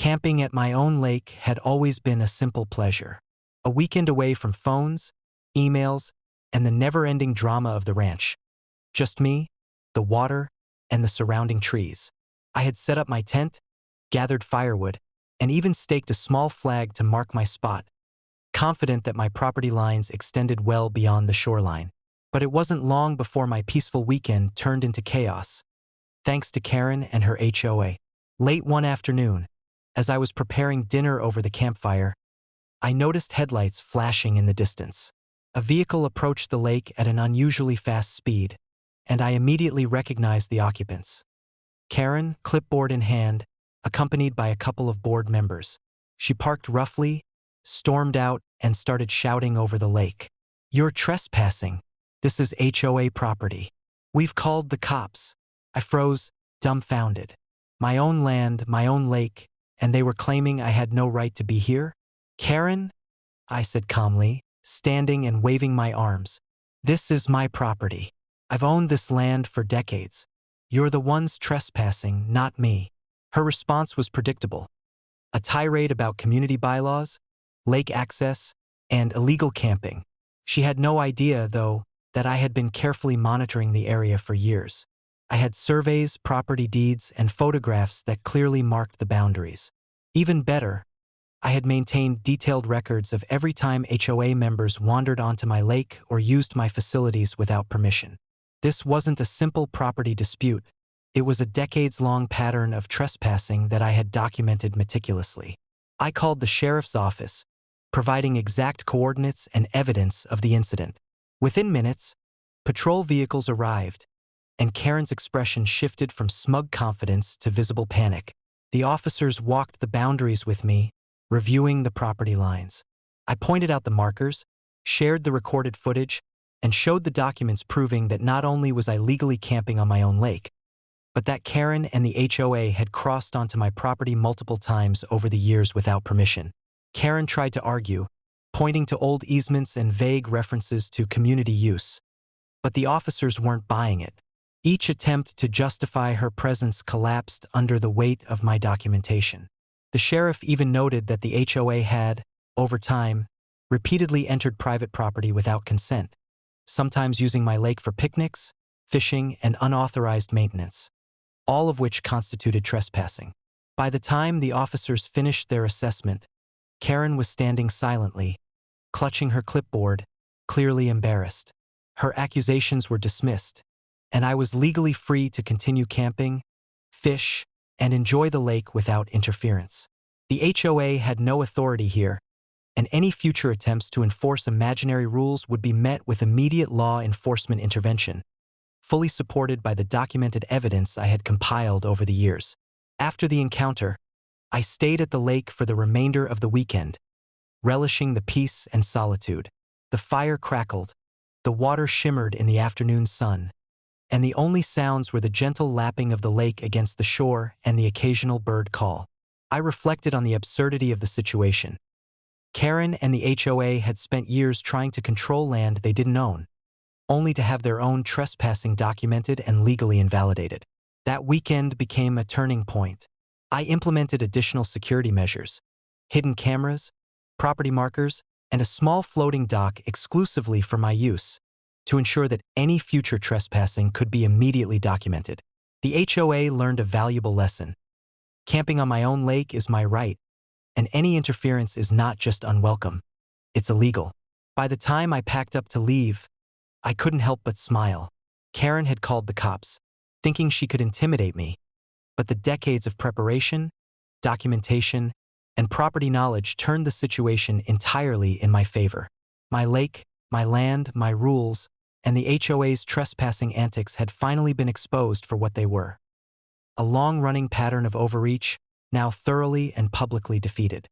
Camping at my own lake had always been a simple pleasure. A weekend away from phones, emails, and the never-ending drama of the ranch. Just me, the water, and the surrounding trees. I had set up my tent, gathered firewood, and even staked a small flag to mark my spot, confident that my property lines extended well beyond the shoreline. But it wasn't long before my peaceful weekend turned into chaos, thanks to Karen and her HOA. Late one afternoon, as I was preparing dinner over the campfire, I noticed headlights flashing in the distance. A vehicle approached the lake at an unusually fast speed, and I immediately recognized the occupants. Karen, clipboard in hand, accompanied by a couple of board members. She parked roughly, stormed out, and started shouting over the lake. "You're trespassing. This is HOA property. We've called the cops." I froze, dumbfounded. My own land, my own lake, and they were claiming I had no right to be here? "Karen," I said calmly, standing and waving my arms. "This is my property. I've owned this land for decades. You're the ones trespassing, not me." Her response was predictable. A tirade about community bylaws, lake access, and illegal camping. She had no idea, though, that I had been carefully monitoring the area for years. I had surveys, property deeds, and photographs that clearly marked the boundaries. Even better, I had maintained detailed records of every time HOA members wandered onto my lake or used my facilities without permission. This wasn't a simple property dispute. It was a decades-long pattern of trespassing that I had documented meticulously. I called the sheriff's office, providing exact coordinates and evidence of the incident. Within minutes, patrol vehicles arrived, and Karen's expression shifted from smug confidence to visible panic. The officers walked the boundaries with me, reviewing the property lines. I pointed out the markers, shared the recorded footage, and showed the documents proving that not only was I legally camping on my own lake, but that Karen and the HOA had crossed onto my property multiple times over the years without permission. Karen tried to argue, pointing to old easements and vague references to community use. But the officers weren't buying it. Each attempt to justify her presence collapsed under the weight of my documentation. The sheriff even noted that the HOA had, over time, repeatedly entered private property without consent, sometimes using my lake for picnics, fishing, and unauthorized maintenance, all of which constituted trespassing. By the time the officers finished their assessment, Karen was standing silently, clutching her clipboard, clearly embarrassed. Her accusations were dismissed, and I was legally free to continue camping, fish, and enjoy the lake without interference. The HOA had no authority here, and any future attempts to enforce imaginary rules would be met with immediate law enforcement intervention, fully supported by the documented evidence I had compiled over the years. After the encounter, I stayed at the lake for the remainder of the weekend, relishing the peace and solitude. The fire crackled, the water shimmered in the afternoon sun, and the only sounds were the gentle lapping of the lake against the shore and the occasional bird call. I reflected on the absurdity of the situation. Karen and the HOA had spent years trying to control land they didn't own, only to have their own trespassing documented and legally invalidated. That weekend became a turning point. I implemented additional security measures, hidden cameras, property markers, and a small floating dock exclusively for my use, to ensure that any future trespassing could be immediately documented. The HOA learned a valuable lesson. Camping on my own lake is my right, and any interference is not just unwelcome, it's illegal. By the time I packed up to leave, I couldn't help but smile. Karen had called the cops, thinking she could intimidate me, but the decades of preparation, documentation, and property knowledge turned the situation entirely in my favor. My lake, my land, my rules, and the HOA's trespassing antics had finally been exposed for what they were. A long-running pattern of overreach, now thoroughly and publicly defeated.